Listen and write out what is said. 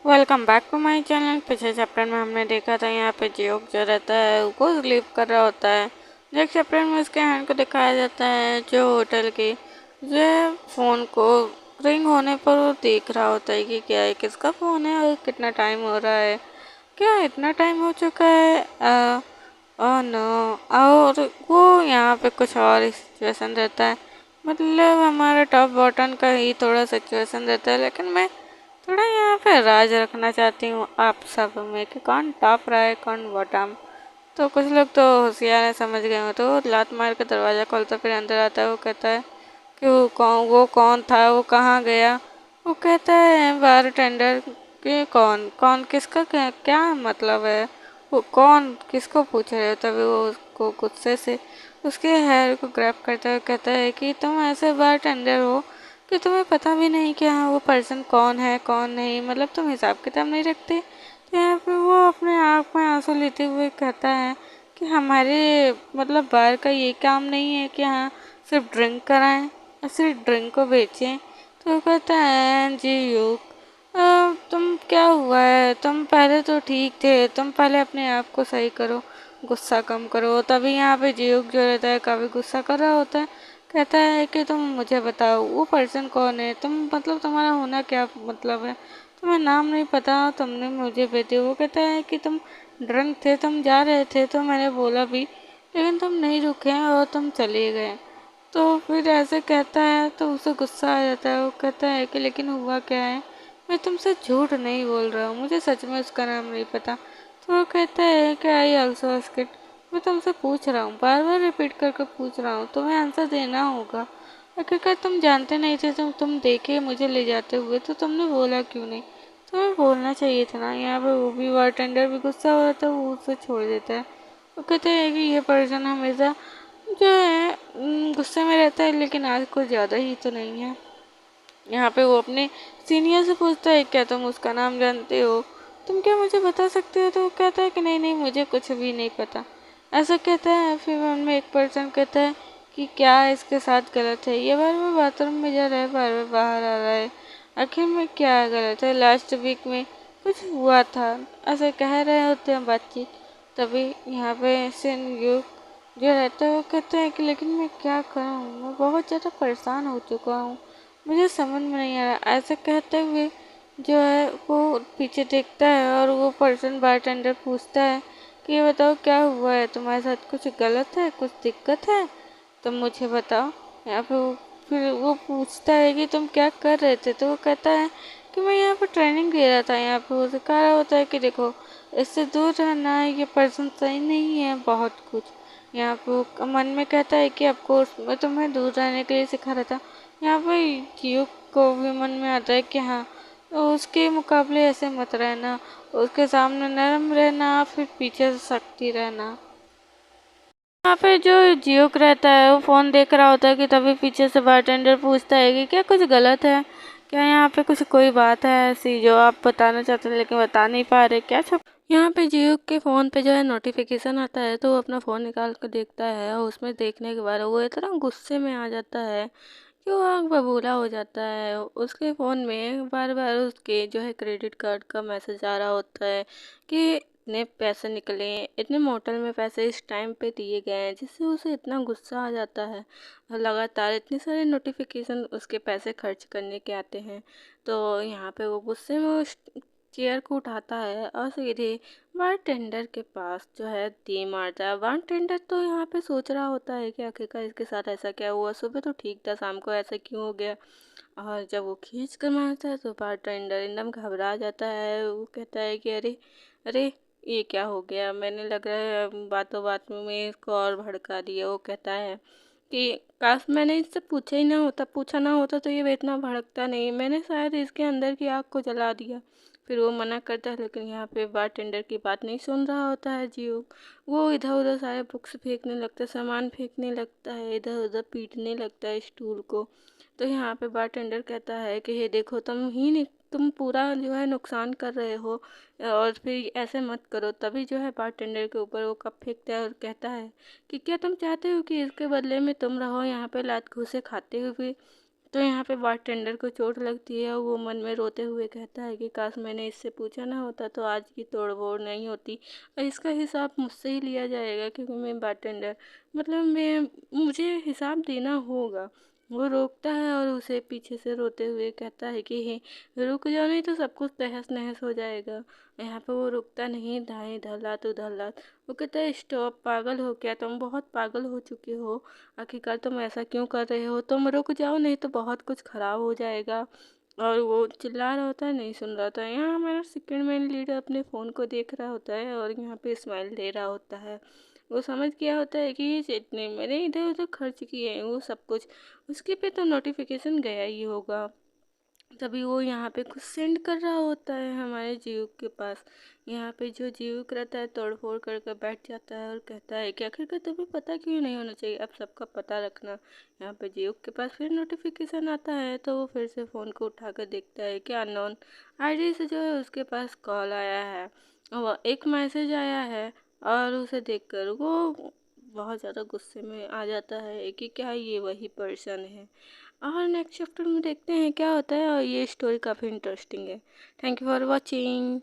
Welcome back to my channel. पिछले chapter में हमने देखा था यहाँ पे जियोक जो रहता है वो स्लीप कर रहा होता है। नेक्स्ट चैप्टर में उसके हैंड को दिखाया जाता है जो होटल की जो फ़ोन को रिंग होने पर वो देख रहा होता है कि क्या है, किसका फ़ोन है और कितना टाइम हो रहा है। क्या इतना टाइम हो चुका है? Oh no. और वो यहाँ पे कुछ और सिचुएशन रहता है, मतलब हमारा टॉप बॉटम का ही थोड़ा सिचुएशन रहता है। लेकिन मैं थोड़ा यहाँ पे राज रखना चाहती हूँ आप सब में कि कौन टॉप रहा है कौन बॉटम। तो कुछ लोग तो होशियार है, समझ गए हो। तो लात मार के दरवाज़ा खोलता फिर अंदर आता है। वो कहता है कि वो कौन था, वो कहाँ गया। वो कहता है बार टेंडर कि कौन कौन किसका क्या मतलब है, वो कौन किसको पूछ रहे हो। तभी वो उसको गुस्से से उसके हेयर को ग्रैब करता हुए कहता है कि तुम ऐसे बार टेंडर हो कि तुम्हें पता भी नहीं कि हाँ वो पर्सन कौन है कौन नहीं, मतलब तुम हिसाब किताब नहीं रखते। तो यहाँ पे वो अपने आँख में आंसू लेते हुए कहता है कि हमारे मतलब बार का ये काम नहीं है कि हाँ सिर्फ ड्रिंक कराएं और सिर्फ ड्रिंक को बेचें। तो वो कहता है जी युग, तुम क्या हुआ है, तुम पहले तो ठीक थे, तुम पहले अपने आप को सही करो, गुस्सा कम करो। तभी यहाँ पे जियुक जो रहता है काफ़ी गुस्सा कर रहा होता है। कहता है कि तुम मुझे बताओ वो पर्सन कौन है, तुम मतलब तुम्हारा होना क्या मतलब है, तुम्हें नाम नहीं पता, तुमने मुझे भेजे। वो कहता है कि तुम ड्रंक थे, तुम जा रहे थे तो मैंने बोला भी, लेकिन तुम नहीं रुके और तुम चले गए। तो फिर ऐसे कहता है तो उसे गुस्सा आ जाता है। वो कहता है कि लेकिन हुआ क्या है, मैं तुमसे झूठ नहीं बोल रहा हूँ, मुझे सच में उसका नाम नहीं पता। तो वो कहता है कि आई ऑल्सो आस्क्ड, मैं तुमसे पूछ रहा हूँ, बार बार रिपीट करके पूछ रहा हूँ, तुम्हें आंसर देना होगा। आखिरकार तुम जानते नहीं थे, तुम देखे मुझे ले जाते हुए तो तुमने बोला क्यों नहीं, तुम्हें बोलना चाहिए था ना। यहाँ पे वो भी बारटेंडर भी गुस्सा हो रहा था, वो उसे छोड़ देता है। वो कहते हैं कि ये पर्सन हमेशा जो है गुस्से में रहता है, लेकिन आज कुछ ज़्यादा ही तो नहीं है। यहाँ पे वो अपने सीनियर से पूछता है क्या तुम उसका नाम जानते हो, तुम क्या मुझे बता सकते हो। तो वो कहता है कि नहीं नहीं मुझे कुछ भी नहीं पता, ऐसा कहता है। फिर उनमें एक पर्सन कहता है कि क्या इसके साथ गलत है, ये बार बार बाथरूम में जा रहा है, बार बार बाहर आ रहा है, आखिर में क्या गलत है, लास्ट वीक में कुछ हुआ था, ऐसे कह रहे होते हैं बातचीत। तभी यहाँ पे सिन जो रहता है वो कहते हैं कि लेकिन मैं क्या करूँ, मैं बहुत ज़्यादा परेशान हो चुका हूँ, मुझे समझ में नहीं आ रहा। ऐसे कहते हुए जो है वो पीछे देखता है और वो पर्सन बारटेंडर पूछता है कि ये बताओ क्या हुआ है, तुम्हारे साथ कुछ गलत है, कुछ दिक्कत है, तुम मुझे बताओ। या फिर वो पूछता है कि तुम क्या कर रहे थे। तो वो कहता है कि मैं यहाँ पर ट्रेनिंग दे रहा था। यहाँ पे वो सिखा रहा होता है कि देखो इससे दूर रहना है, ये पर्सन सही नहीं है, बहुत कुछ। यहाँ पे वो मन में कहता है कि आपको मैं तुम्हें दूर रहने के लिए सिखा रहा था। यहाँ पे युग को भी मन में आता है कि हाँ तो उसके मुकाबले ऐसे मत रहना, उसके सामने नरम रहना, फिर पीछे से सख्ती रहना। यहाँ पे जो जियोक रहता है वो फ़ोन देख रहा होता है कि तभी पीछे से बारटेंडर पूछता है कि क्या कुछ गलत है, क्या यहाँ पे कुछ कोई बात है ऐसी जो आप बताना चाहते थे लेकिन बता नहीं पा रहे, क्या छुप। यहाँ पे जियोक के फ़ोन पे जो है नोटिफिकेशन आता है तो वो अपना फ़ोन निकाल कर देखता है और उसमें देखने के बाद वो इतना गुस्से में आ जाता है कि वो आग बबूला हो जाता है। उसके फ़ोन में बार बार उसके जो है क्रेडिट कार्ड का मैसेज आ रहा होता है कि इतने पैसे निकले, इतने मोटल में पैसे इस टाइम पे दिए गए हैं, जिससे उसे इतना गुस्सा आ जाता है। और लगातार इतने सारे नोटिफिकेशन उसके पैसे खर्च करने के आते हैं। तो यहाँ पे वो गुस्से में उस चेयर को उठाता है और सीधे बारटेंडर के पास जो है दे मारता है। बारटेंडर तो यहाँ पे सोच रहा होता है कि आखिरकार इसके साथ ऐसा क्या हुआ, सुबह तो ठीक था, शाम को ऐसा क्यों हो गया। और जब वो खींच कर मारता है तो बारटेंडर एकदम घबरा जाता है। वो कहता है कि अरे अरे ये क्या हो गया, मैंने लग रहा है बातों बात में इसको और भड़का दिया। वो कहता है कि काश मैंने इससे पूछा ही ना होता, पूछा ना होता तो ये इतना भड़कता नहीं, मैंने शायद इसके अंदर की आग को जला दिया। फिर वो मना करता है लेकिन यहाँ पे बारटेंडर की बात नहीं सुन रहा होता है जियो। वो इधर उधर सारे बुक्स फेंकने लगता है, सामान फेंकने लगता है, इधर उधर पीटने लगता है स्टूल को। तो यहाँ पे बारटेंडर कहता है कि ये देखो तुम ही नहीं, तुम पूरा जो है नुकसान कर रहे हो और फिर ऐसे मत करो। तभी जो है बारटेंडर के ऊपर वो कप फेंकता है और कहता है कि क्या तुम चाहते हो कि इसके बदले में तुम रहो यहाँ पे लात घूंसे खाते हुए। तो यहाँ पे बारटेंडर को चोट लगती है और वो मन में रोते हुए कहता है कि काश मैंने इससे पूछा ना होता तो आज की तोड़ फोड़ नहीं होती, और इसका हिसाब मुझसे ही लिया जाएगा क्योंकि मैं बारटेंडर, मतलब मैं मुझे हिसाब देना होगा। वो रोकता है और उसे पीछे से रोते हुए कहता है कि हे रुक जाओ नहीं तो सब कुछ तहस नहस हो जाएगा। यहाँ पे वो रुकता नहीं, दाएं इधर लात उधर लात। वो कहता है स्टॉप, पागल हो क्या तुम, बहुत पागल हो चुके हो, आखिरकार तुम ऐसा क्यों कर रहे हो, तुम रुक जाओ नहीं तो बहुत कुछ खराब हो जाएगा। और वो चिल्ला रहा होता है, नहीं सुन रहा होता है। यहाँ हमारा सेकंड मैन लीडर अपने फ़ोन को देख रहा होता है और यहाँ पे स्माइल दे रहा होता है। वो समझ गया होता है कि ये जितने मैंने इधर उधर खर्च किए हैं वो सब कुछ उसके पे तो नोटिफिकेशन गया ही होगा। तभी वो यहाँ पे कुछ सेंड कर रहा होता है हमारे जीव के पास। यहाँ पे जो जीविक रहता है तोड़ फोड़ करके बैठ जाता है और कहता है कि आखिरकार तुम्हें पता क्यों नहीं होना चाहिए, अब सबका पता रखना। यहाँ पे जीविक के पास फिर नोटिफिकेशन आता है तो वो फिर से फ़ोन को उठा कर देखता है कि अननोन आईडी से जो है उसके पास कॉल आया है, वो एक मैसेज आया है। और उसे देखकर वो बहुत ज़्यादा गुस्से में आ जाता है कि क्या ये वही पर्सन है। और नेक्स्ट चैप्टर में देखते हैं क्या होता है, और ये स्टोरी काफ़ी इंटरेस्टिंग है। Thank you for watching.